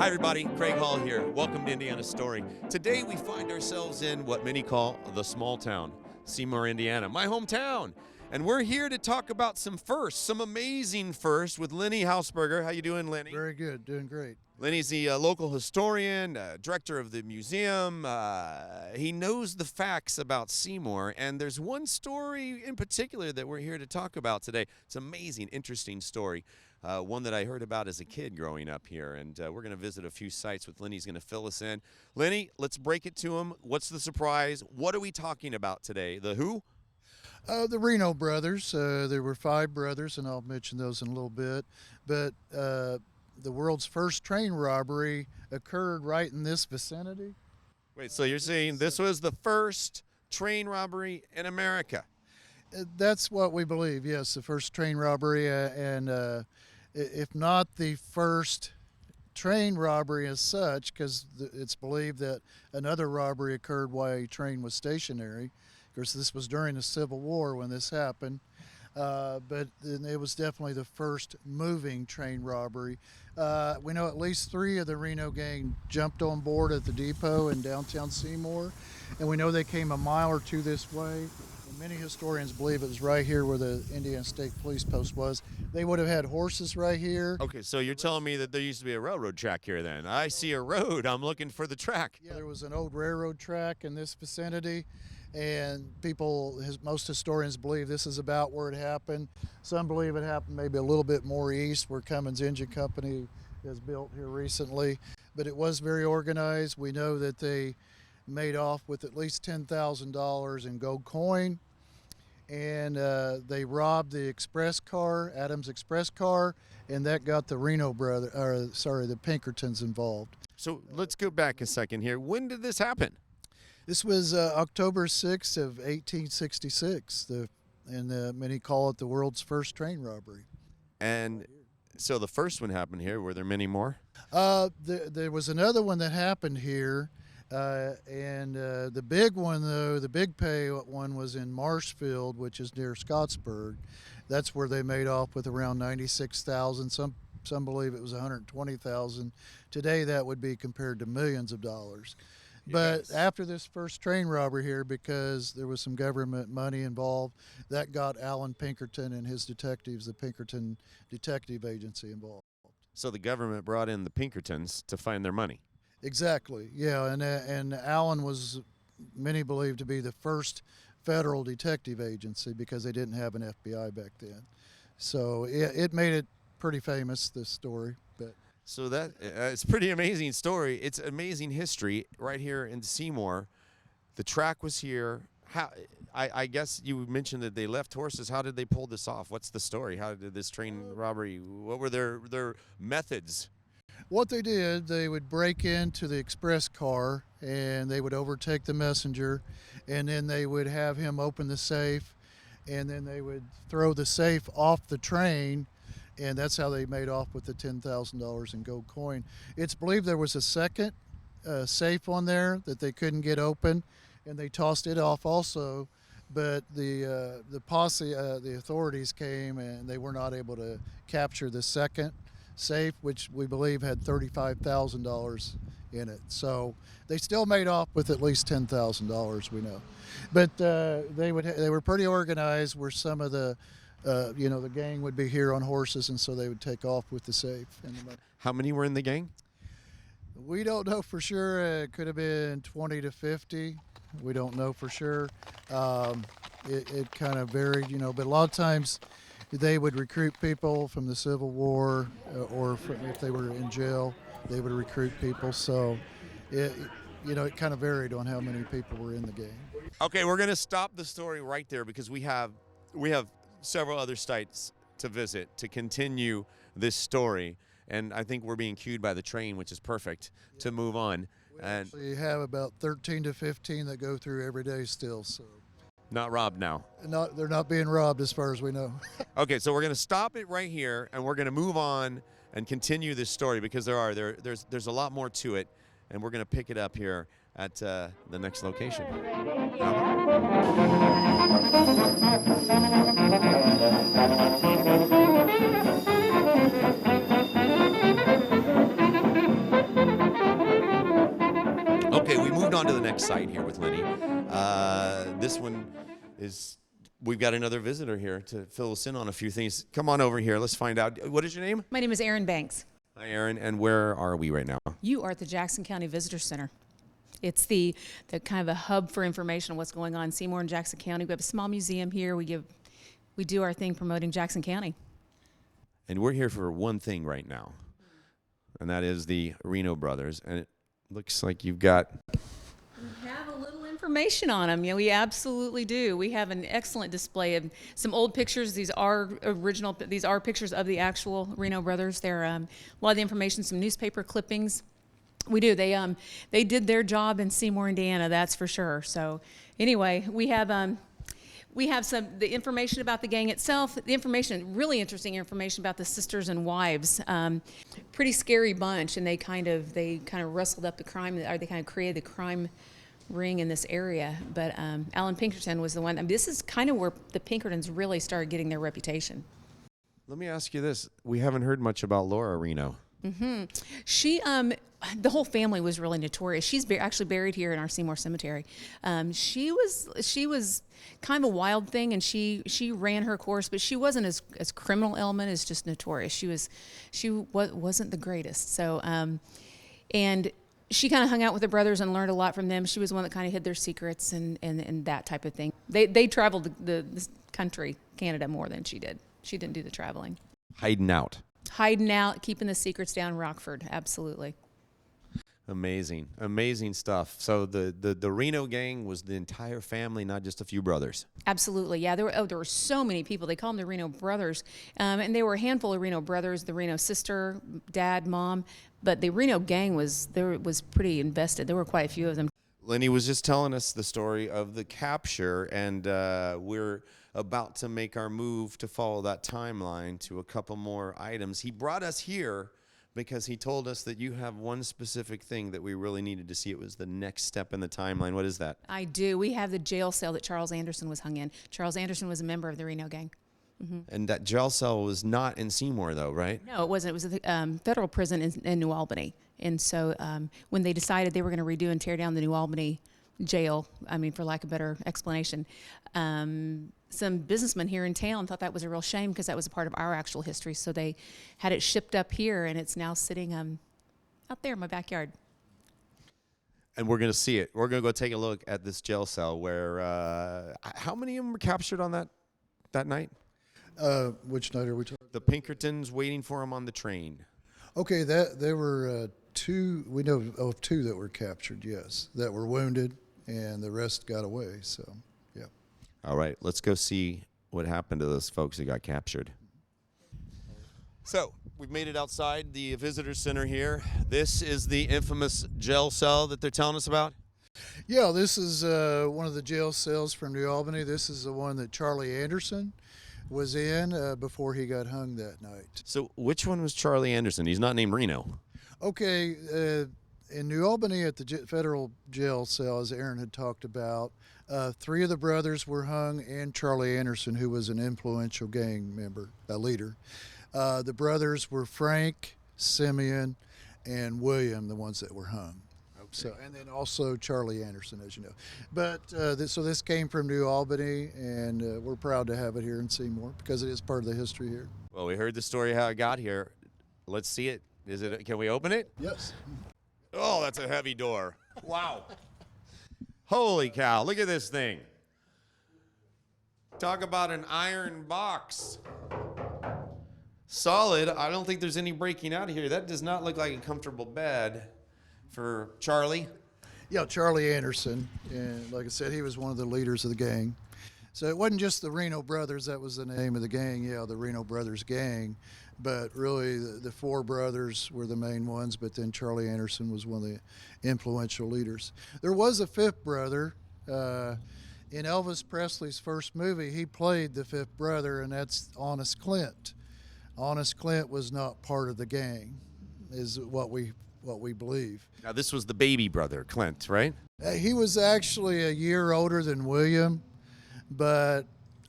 Hi everybody, Craig Hall here. Welcome to Indiana Story. Today we find ourselves in what many call the small town, Seymour, Indiana, my hometown. And we're here to talk about some firsts, some amazing firsts with Lenny Hausberger. How you doing, Lenny? Very good, doing great. Lenny's the local historian, director of the museum. He knows the facts about Seymour, and there's one story in particular that we're here to talk about today. It's an amazing, interesting story, one that I heard about as a kid growing up here, and we're going to visit a few sites with Lenny. He's going to fill us in. Lenny, let's break it to him. What's the surprise? What are we talking about today? The who? The Reno Brothers. There were 5 brothers, and I'll mention those in a little bit. But the world's first train robbery occurred right in this vicinity. Wait, so you're saying this was the first train robbery in America? That's what we believe, yes, the first train robbery, and if not the first train robbery as such, because it's believed that another robbery occurred while a train was stationary. Of course, this was during the Civil War when this happened, but it was definitely the first moving train robbery. We know at least 3 of the Reno gang jumped on board at the depot in downtown Seymour, and we know they came a mile or 2 this way. And many historians believe it was right here where the Indiana State Police Post was. They would have had horses right here. Okay, so you're telling me that there used to be a railroad track here then. I see a road. I'm looking for the track. Yeah, there was an old railroad track in this vicinity. And most historians believe this is about where it happened. Some believe it happened maybe a little bit more east where Cummins Engine Company has built here recently. But it was very organized. We know that they made off with at least $10,000 in gold coin. And they robbed the express car, Adams Express car, and that got the the Pinkertons involved. So let's go back a second here. When did this happen? This was October 6th of 1866, and many call it the world's first train robbery. And so the first one happened here. Were there many more? There was another one that happened here, and the big one, though, the big pay one was in Marshfield, which is near Scottsburg. That's where they made off with around $96,000. Some believe it was $120,000. Today, that would be compared to millions of dollars. But Yes. after this first train robbery here, because there was some government money involved, that got Alan Pinkerton and his detectives, the Pinkerton Detective Agency, involved. So the government brought in the Pinkertons to find their money. Exactly, yeah, and Alan was, many believe, to be the first federal detective agency because they didn't have an FBI back then. So it made it pretty famous, this story, but. So that it's a pretty amazing story. It's amazing history right here in Seymour. The track was here. I guess you mentioned that they left horses. How did they pull this off? What's the story? How did this train robbery? What were their methods? What they did, they would break into the express car and they would overtake the messenger, and then they would have him open the safe, and then they would throw the safe off the train. And that's how they made off with the $10,000 in gold coin. It's believed there was a second safe on there that they couldn't get open, and they tossed it off also. But the posse, the authorities came, and they were not able to capture the second safe, which we believe had $35,000 in it. So they still made off with at least $10,000, we know. But they were pretty organized. Where some of the the gang would be here on horses, and so they would take off with the safe. How many were in the gang? We don't know for sure. It could have been 20 to 50. We don't know for sure. It kind of varied, but a lot of times they would recruit people from the Civil War, or if they were in jail, they would recruit people. So it kind of varied on how many people were in the gang. Okay, we're going to stop the story right there because we have several other sites to visit to continue this story, and I think we're being cued by the train, which is perfect to move on. We actually have about 13 to 15 that go through every day still, so not robbed now. They're not being robbed as far as we know. Okay, so we're going to stop it right here, and we're going to move on and continue this story because there's a lot more to it, and we're going to pick it up here at the next location. on to the next site here with Lenny. This one is, we've got another visitor here to fill us in on a few things. Come on over here. Let's find out. What is your name? My name is Erin Banks. Hi, Aaron. And where are we right now? You are at the Jackson County Visitor Center. It's the kind of a hub for information on what's going on in Seymour and Jackson County. We have a small museum here. We do our thing promoting Jackson County. And we're here for one thing right now, and that is the Reno Brothers. And it looks like you've got... We have a little information on them. Yeah, we absolutely do. We have an excellent display of some old pictures. These are pictures of the actual Reno Brothers. They're a lot of the information, some newspaper clippings. We do. They did their job in Seymour, Indiana, that's for sure. So anyway, we have the information about the gang itself, the information, really interesting information about the sisters and wives. Pretty scary bunch, and they kind of rustled up the crime, or they kind of created the crime ring in this area. But Alan Pinkerton was the one. I mean, this is kind of where the Pinkertons really started getting their reputation. Let me ask you this. We haven't heard much about Laura Reno. Mm-hmm. She, the whole family was really notorious. She's actually buried here in our Seymour Cemetery. She was kind of a wild thing, and she ran her course, but she wasn't as criminal element as just notorious. She wasn't the greatest. So, and she kind of hung out with the brothers and learned a lot from them. She was the one that kind of hid their secrets and that type of thing. They traveled the country, Canada, more than she did. She didn't do the traveling. Hiding out, keeping the secrets down in Rockford, absolutely. Amazing stuff. So the Reno gang was the entire family, not just a few brothers. Absolutely, yeah. There were so many people. They call them the Reno Brothers, and there were a handful of Reno brothers. The Reno sister, dad, mom, but the Reno gang was pretty invested. There were quite a few of them. Lenny was just telling us the story of the capture, and we're about to make our move to follow that timeline to a couple more items. He brought us here because he told us that you have one specific thing that we really needed to see. It was the next step in the timeline. What is that? I do. We have the jail cell that Charles Anderson was hung in. Charles Anderson was a member of the Reno gang. Mm-hmm. And that jail cell was not in Seymour, though, right? No, it wasn't. It was the federal prison in New Albany. And so when they decided they were going to redo and tear down the New Albany jail, I mean, for lack of a better explanation, some businessmen here in town thought that was a real shame because that was a part of our actual history. So they had it shipped up here, and it's now sitting out there in my backyard. And we're going to see it. We're going to go take a look at this jail cell where how many of them were captured on that night? Which night are we talking? The Pinkertons waiting for him on the train. Okay, there were two. We know of two that were captured. Yes, that were wounded, and the rest got away. So, yeah. All right, let's go see what happened to those folks who got captured. So we've made it outside the visitor center here. This is the infamous jail cell that they're telling us about. Yeah, this is one of the jail cells from New Albany. This is the one that Charlie Anderson was in before he got hung that night. So which one was Charlie Anderson? He's not named Reno. Okay, in New Albany at the federal jail cell, as Aaron had talked about, three of the brothers were hung and Charlie Anderson, who was an influential gang member, a leader. The brothers were Frank, Simeon, and William, the ones that were hung. So, and then also Charlie Anderson, as you know. But so this came from New Albany, and we're proud to have it here in Seymour because it is part of the history here. Well, we heard the story how it got here. Let's see it. Can we open it? Yes. Oh, that's a heavy door. Wow. Holy cow, look at this thing. Talk about an iron box. Solid. I don't think there's any breaking out of here. That does not look like a comfortable bed for Charlie. Yeah, Charlie Anderson. And like I said, he was one of the leaders of the gang. So it wasn't just the Reno Brothers. That was the name of the gang. Yeah, the Reno Brothers gang. But really, the four brothers were the main ones, but then Charlie Anderson was one of the influential leaders. There was a fifth brother. In Elvis Presley's first movie, he played the fifth brother, and that's Honest Clint. Honest Clint was not part of the gang, is what we believe. Now, this was the baby brother, Clint, right? He was actually a year older than William, but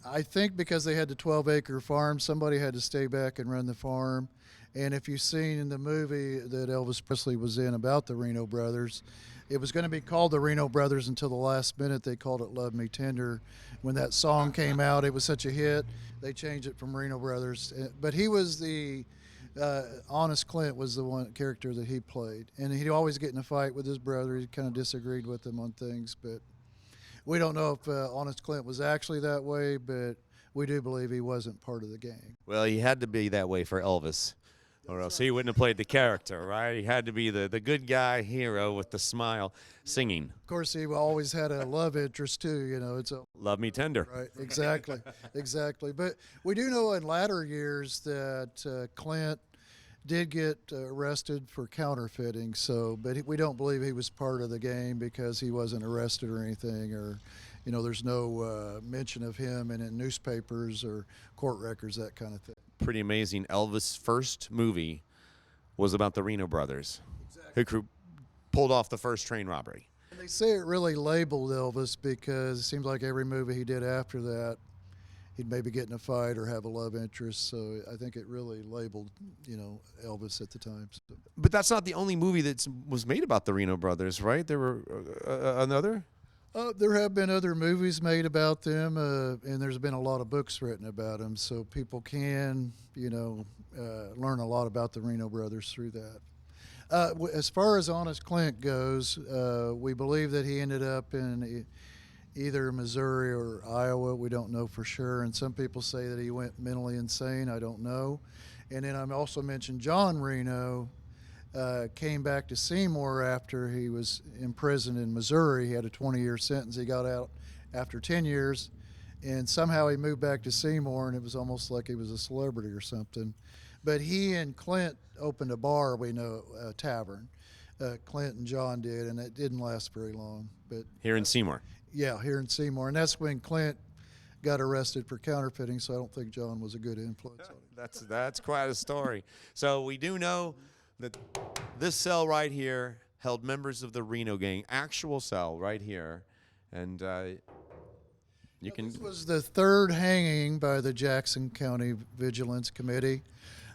I think because they had the 12-acre farm, somebody had to stay back and run the farm. And if you've seen in the movie that Elvis Presley was in about the Reno Brothers, It was going to be called the Reno Brothers until the last minute. They called it Love Me Tender. When that song came out, it was such a hit. They changed it from Reno Brothers. But he was the Honest Clint was the one character that he played, and he'd always get in a fight with his brother. He kind of disagreed with him on things, but we don't know if Honest Clint was actually that way, but we do believe he wasn't part of the gang. Well, he had to be that way for Elvis, or else he wouldn't have played the character, right? He had to be the good guy hero with the smile singing. Of course, he always had a love interest too. You know, it's a Love Me Tender. right, exactly, exactly. But we do know in latter years that Clint did get arrested for counterfeiting. So, but we don't believe he was part of the gang because he wasn't arrested or anything, or you know, there's no mention of him in newspapers or court records, that kind of thing. Pretty amazing. Elvis' first movie was about the Reno Brothers, who pulled off the first train robbery. And they say it really labeled Elvis because it seems like every movie he did after that, he'd maybe get in a fight or have a love interest. So I think it really labeled, you know, Elvis at the time. So. But that's not the only movie that was made about the Reno Brothers, right? There were another? There have been other movies made about them, and there's been a lot of books written about them, so people can, you know, learn a lot about the Reno Brothers through that. As far as Honest Clint goes, we believe that he ended up in either Missouri or Iowa. We don't know for sure, and some people say that he went mentally insane. I don't know. And then I also mentioned John Reno. Came back to Seymour after he was imprisoned in Missouri. He had a 20-year sentence. He got out after 10 years, and somehow he moved back to Seymour, and it was almost like he was a celebrity or something. But he and Clint opened a bar, we know, a tavern. Clint and John did, and it didn't last very long. But Here in Seymour. yeah, here in Seymour, and that's when Clint got arrested for counterfeiting, so I don't think John was a good influence on him. That's quite a story. So we do know that this cell right here held members of the Reno gang, actual cell right here, and you can. This was the third hanging by the Jackson County Vigilance Committee,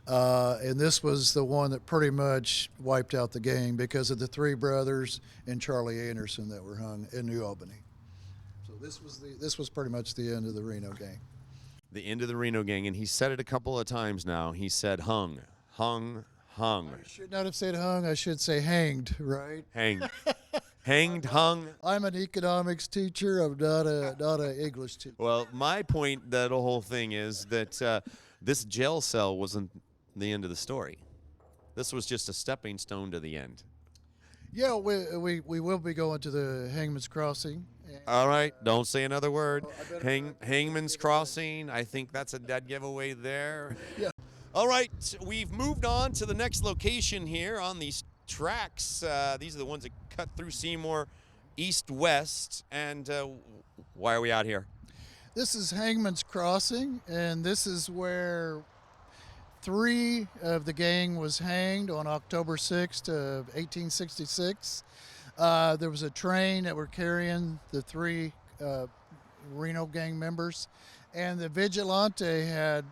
and this was the one that pretty much wiped out the gang because of the three brothers and Charlie Anderson that were hung in New Albany. So this was pretty much the end of the Reno gang. The end of the Reno gang, and he said it a couple of times now. He said hung, hung, hung. I should not have said hung. I should say hanged, right? Hanged. Hanged, hung. I'm an economics teacher. I'm not a English teacher. Well, my point, the whole thing is that this jail cell wasn't the end of the story. This was just a stepping stone to the end. Yeah, we will be going to the Hangmans Crossing. All right, don't say another word. Hangman's Crossing, I think that's a dead giveaway there. Yeah. All right, we've moved on to the next location here on these tracks. These are the ones that cut through Seymour east-west. And why are we out here? This is Hangman's Crossing, and this is where 3 of the gang was hanged on October 6th of 1866. There was a train that were carrying the 3 Reno gang members, and the Vigilante had,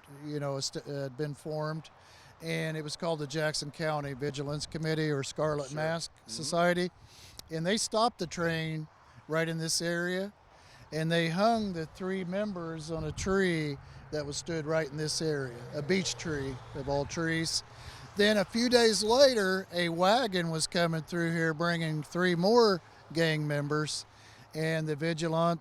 had been formed, and it was called the Jackson County Vigilance Committee or Scarlet Mask Society, and they stopped the train right in this area, and they hung the 3 members on a tree that was stood right in this area, a beech tree of all trees. Then a few days later, a wagon was coming through here bringing 3 more gang members, and the Vigilante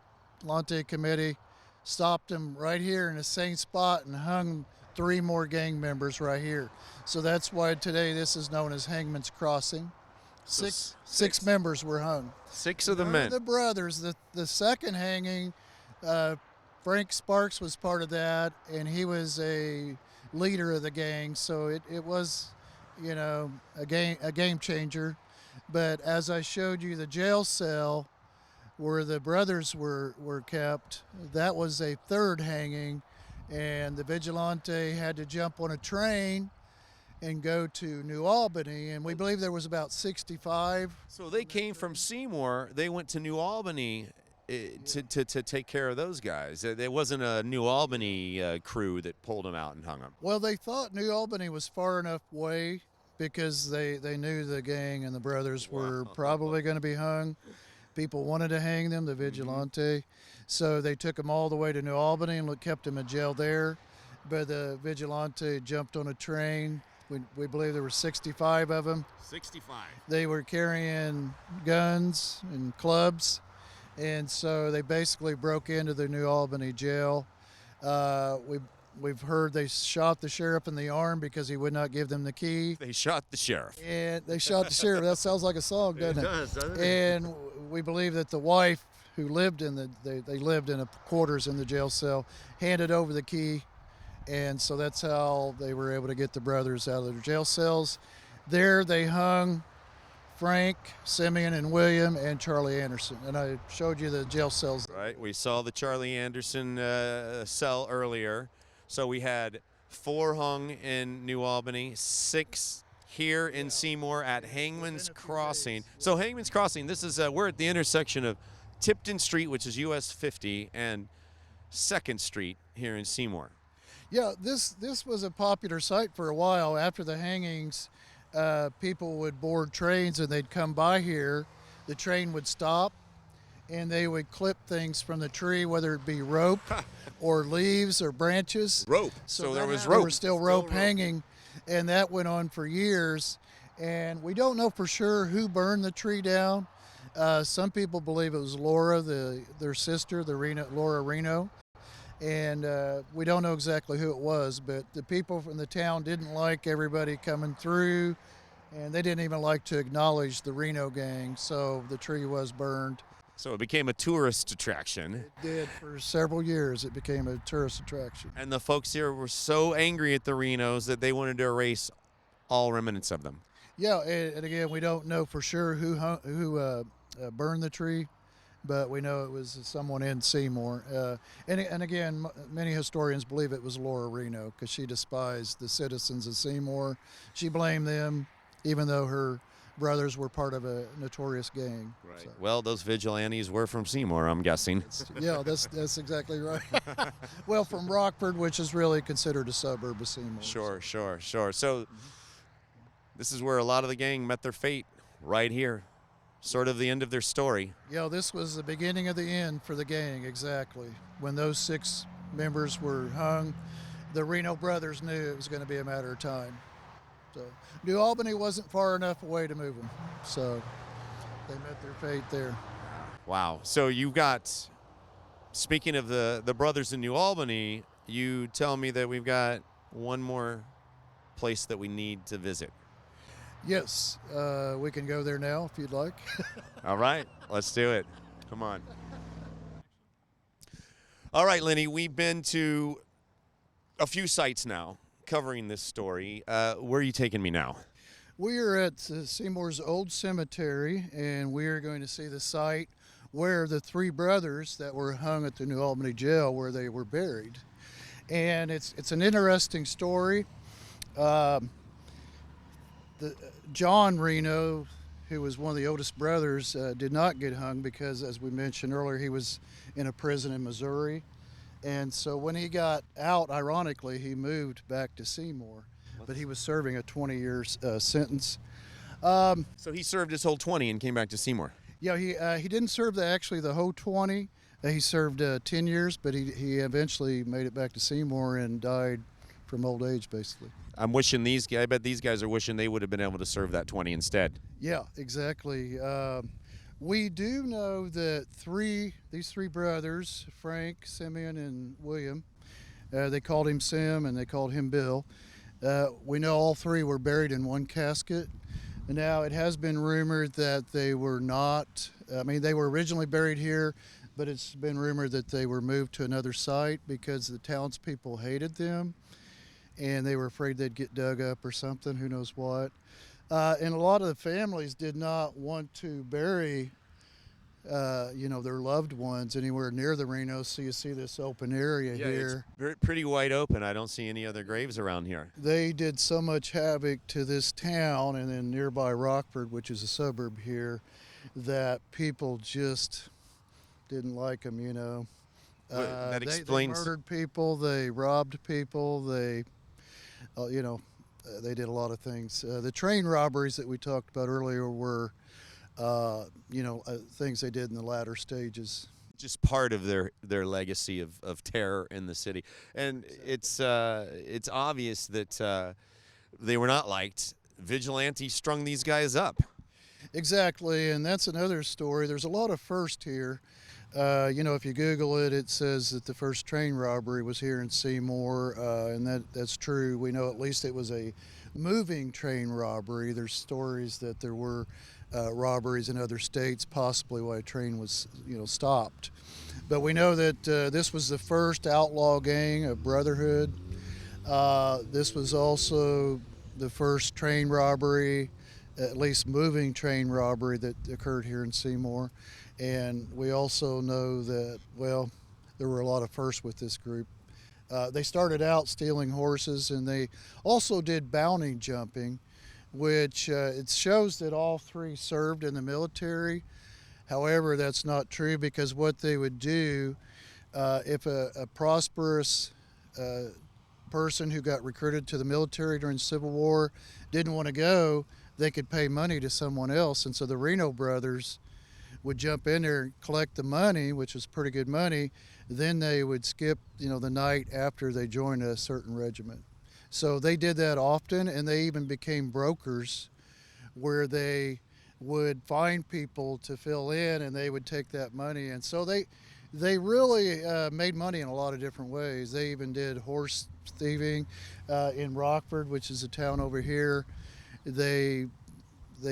Committee stopped them right here in the same spot and hung 3 more gang members right here. So that's why today this is known as Hangman's Crossing. Six members were hung. 6 of the men. The brothers. The second hanging, Frank Sparks was part of that, and he was a leader of the gang. So it was, a game changer. But as I showed you, the jail cell where the brothers were kept, that was a third hanging, and the Vigilante had to jump on a train and go to New Albany, and we believe there was about 65. So they came from Seymour. They went to New Albany to take care of those guys. There wasn't a New Albany crew that pulled them out and hung them. Well, they thought New Albany was far enough away because they knew the gang and the brothers were Wow. probably going to be hung. People wanted to hang them, the vigilante. So they took them all the way to New Albany and kept them in jail there. But the vigilante jumped on a train. We believe there were 65 of them. 65. They were carrying guns and clubs. And so they basically broke into the New Albany jail. We've heard they shot the sheriff in the arm because he would not give them the key. They shot the sheriff. And they shot the sheriff. That sounds like a song, doesn't it? doesn't And we believe that the wife who lived in they lived in a quarters in the jail cell, handed over the key. And so that's how they were able to get the brothers out of their jail cells. There they hung Frank, Simeon, and William, and Charlie Anderson. And I showed you the jail cells. Right. We saw the Charlie Anderson cell earlier. So we had 4 hung in New Albany, 6 here in Seymour at Hangmans Crossing. So Hangmans Crossing, this is we're at the intersection of Tipton Street, which is US 50, and 2nd Street here in Seymour. Yeah, this was a popular site for a while. After the hangings, people would board trains and they'd come by here. The train would stop and they would clip things from the tree, whether it be rope or leaves or branches. Rope. So there was There rope. was still rope hanging, and that went on for years. And we don't know for sure who burned the tree down. Some people believe it was Laura, their sister, Laura Reno. And we don't know exactly who it was, but the people from the town didn't like everybody coming through, and they didn't even like to acknowledge the Reno gang, so the tree was burned. So it became a tourist attraction. It did for several years. It became a tourist attraction. And the folks here were so angry at the Renos that they wanted to erase all remnants of them. Yeah, and again, we don't know for sure who burned the tree, but we know it was someone in Seymour. And again, many historians believe it was Laura Reno because she despised the citizens of Seymour. She blamed them, even though her brothers were part of a notorious gang. Right. So, Well, those vigilantes were from Seymour, I'm guessing. yeah, that's exactly right. Well, from Rockford, which is really considered a suburb of Seymour. Sure. So this is where a lot of the gang met their fate, right here. Sort of the end of their story. Yeah, this was the beginning of the end for the gang, exactly. When those 6 members were hung, the Reno Brothers knew it was going to be a matter of time. So New Albany wasn't far enough away to move them, so they met their fate there. Wow. So you got, speaking of the brothers in New Albany, you tell me that we've got one more place that we need to visit. Yes, we can go there now if you'd like. All right, let's do it. Come on. All right, Lenny, we've been to a few sites now covering this story. Where are you taking me now? We are at Seymour's old cemetery, and we are going to see the site where the 3 brothers that were hung at the New Albany jail, where they were buried. And it's an interesting story. John Reno, who was one of the oldest brothers, did not get hung because, as we mentioned earlier, he was in a prison in Missouri. And so when he got out, ironically, he moved back to Seymour, but he was serving a 20-year sentence. So he served his whole 20 and came back to Seymour. Yeah, he didn't serve the whole 20. He served 10 years, but he eventually made it back to Seymour and died from old age, basically. I'm wishing I bet these guys are wishing they would have been able to serve that 20 instead. Yeah, exactly. We do know that these three brothers, Frank, Simeon, and William, they called him Sim and they called him Bill. We know all 3 were buried in one casket. Now, it has been rumored that they were not, they were originally buried here, but it's been rumored that they were moved to another site because the townspeople hated them and they were afraid they'd get dug up or something, who knows what. And a lot of the families did not want to bury, their loved ones anywhere near the Renos. So you see this open area here. It's pretty wide open. I don't see any other graves around here. They did so much havoc to this town and then nearby Rockford, which is a suburb here, that people just didn't like them, That They explains. murdered people, they robbed people, they they did a lot of things. The train robberies that we talked about earlier were, things they did in the latter stages. Just part of their legacy of terror in the city. And it's obvious that they were not liked. Vigilantes strung these guys up. Exactly, and that's another story. There's a lot of first here. If you Google it, it says that the first train robbery was here in Seymour, and that's true. We know at least it was a moving train robbery. There's stories that there were robberies in other states, possibly why a train was, stopped. But we know that this was the first outlaw gang of Brotherhood. This was also the first train robbery, at least moving train robbery, that occurred here in Seymour. And we also know that, there were a lot of firsts with this group. They started out stealing horses, and they also did bounty jumping, which it shows that all three served in the military. However, that's not true, because what they would do, if a prosperous person who got recruited to the military during the Civil War didn't want to go, they could pay money to someone else. And so the Reno brothers would jump in there and collect the money, which was pretty good money. Then they would skip, the night after they joined a certain regiment. So they did that often, and they even became brokers, where they would find people to fill in, and they would take that money. And so they really made money in a lot of different ways. They even did horse thieving in Rockford, which is a town over here. They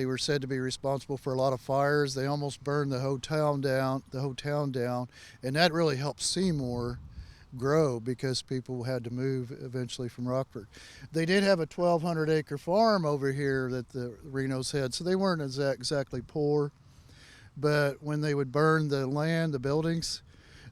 were said to be responsible for a lot of fires. They almost burned the whole town down, and that really helped Seymour grow, because people had to move eventually from Rockford. They did have a 1,200-acre farm over here that the Renos had, so they weren't exactly poor. But when they would burn the land, the buildings,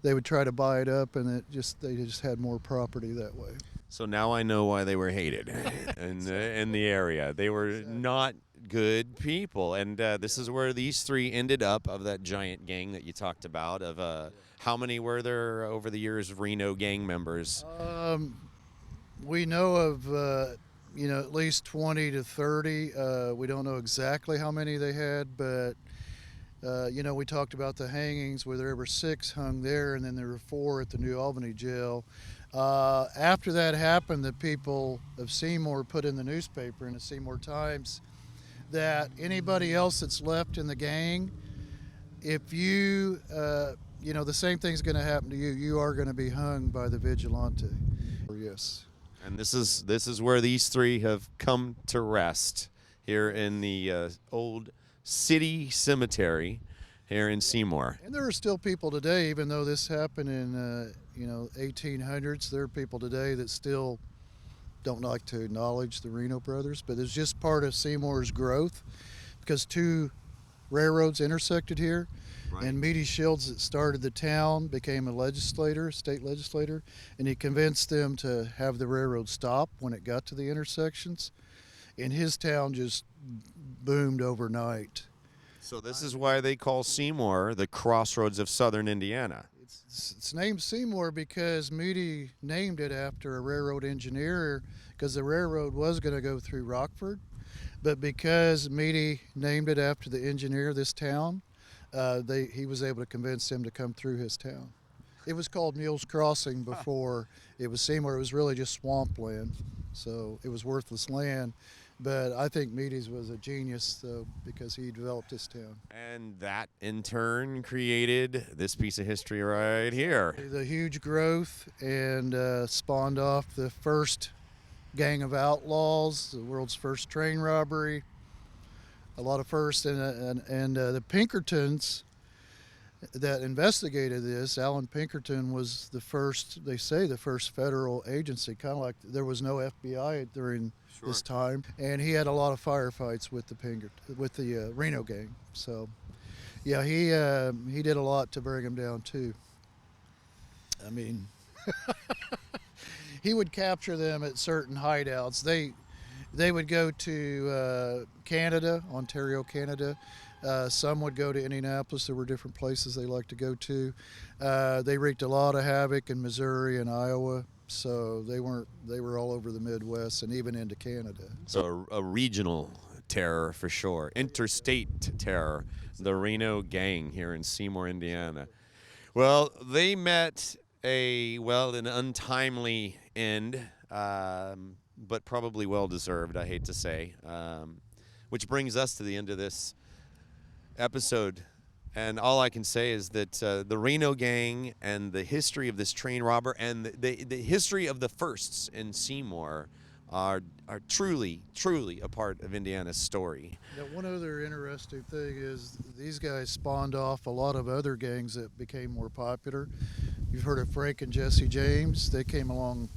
they would try to buy it up, and they just had more property that way. So now I know why they were hated in the area. They were not good people, and this is where these three ended up, of that giant gang that you talked about. Of how many were there over the years, Reno gang members? We know of at least 20 to 30. We don't know exactly how many they had, but we talked about the hangings, where there were 6 hung there, and then there were 4 at the New Albany jail. After that happened, the people of Seymour put in the newspaper, in the Seymour Times, that anybody else that's left in the gang, if you, the same thing's going to happen to you. You are going to be hung by the vigilante. Yes. And this is where these three have come to rest, here in the old city cemetery here in Seymour. And there are still people today, even though this happened in 1800s. There are people today that still don't like to acknowledge the Reno brothers, but it's just part of Seymour's growth, because 2 railroads intersected here. Right. And Meady Shields, that started the town, became a state legislator, and he convinced them to have the railroad stop when it got to the intersections. And his town just boomed overnight. So this is why they call Seymour the crossroads of southern Indiana. It's named Seymour because Moody named it after a railroad engineer, because the railroad was going to go through Rockford. But because Moody named it after the engineer of this town, he was able to convince him to come through his town. It was called Hangmans Crossing before it was Seymour. It was really just swampland, so it was worthless land. But I think Meady's was a genius, though, because he developed this town. And that, in turn, created this piece of history right here. The huge growth, and spawned off the first gang of outlaws, the world's first train robbery, a lot of firsts. And the Pinkertons that investigated this, Alan Pinkerton was the first, they say, the first federal agency, kind of like there was no FBI during this time, and he had a lot of firefights with the Reno gang. So, yeah, he did a lot to bring him down too. I mean, he would capture them at certain hideouts. They would go to Canada, Ontario, Canada. Some would go to Indianapolis. There were different places they liked to go to. They wreaked a lot of havoc in Missouri and Iowa. so they were all over the Midwest and even into Canada. So a regional terror for sure, interstate terror, the Reno gang here in Seymour, Indiana. Well, they met an untimely end, but probably well-deserved, I hate to say, which brings us to the end of this episode. And all I can say is that the Reno gang and the history of this train robber and the history of the firsts in Seymour are truly a part of Indiana's story. Now, one other interesting thing is these guys spawned off a lot of other gangs that became more popular. You've heard of Frank and Jesse James. They came along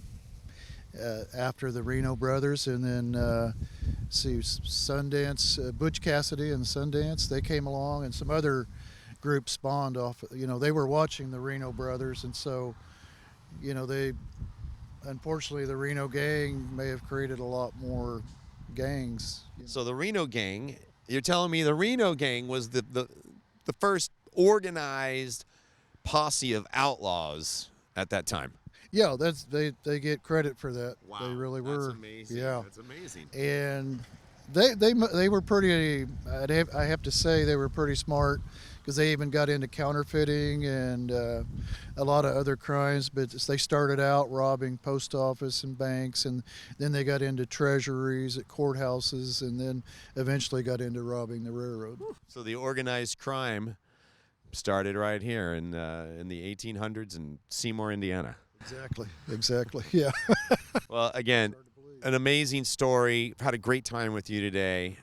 after the Reno Brothers, and then Sundance, Butch Cassidy and Sundance, they came along, and some other groups spawned off. They were watching the Reno Brothers, and so unfortunately the Reno gang may have created a lot more gangs. So the Reno gang, you're telling me the Reno gang was the first organized posse of outlaws at that time? Yeah, they get credit for that. Wow, they really were. That's amazing. Yeah, that's amazing. And they were pretty. I have to say they were pretty smart, because they even got into counterfeiting and a lot of other crimes. But they started out robbing post office and banks, and then they got into treasuries at courthouses, and then eventually got into robbing the railroad. So the organized crime started right here in the 1800s in Seymour, Indiana. Exactly. Yeah. Well, again, an amazing story. I've had a great time with you today,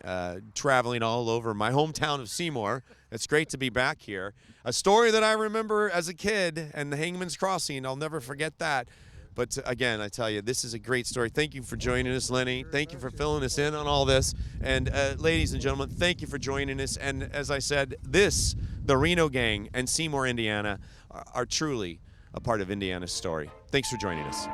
traveling all over my hometown of Seymour. It's great to be back here. A story that I remember as a kid, and the Hangmans Crossing, I'll never forget that. But again, I tell you, this is a great story. Thank you for joining us, Lenny. Thank you for filling us in on all this. And ladies and gentlemen, thank you for joining us. And as I said, the Reno gang and Seymour, Indiana, are truly a part of Indiana's story. Thanks for joining us.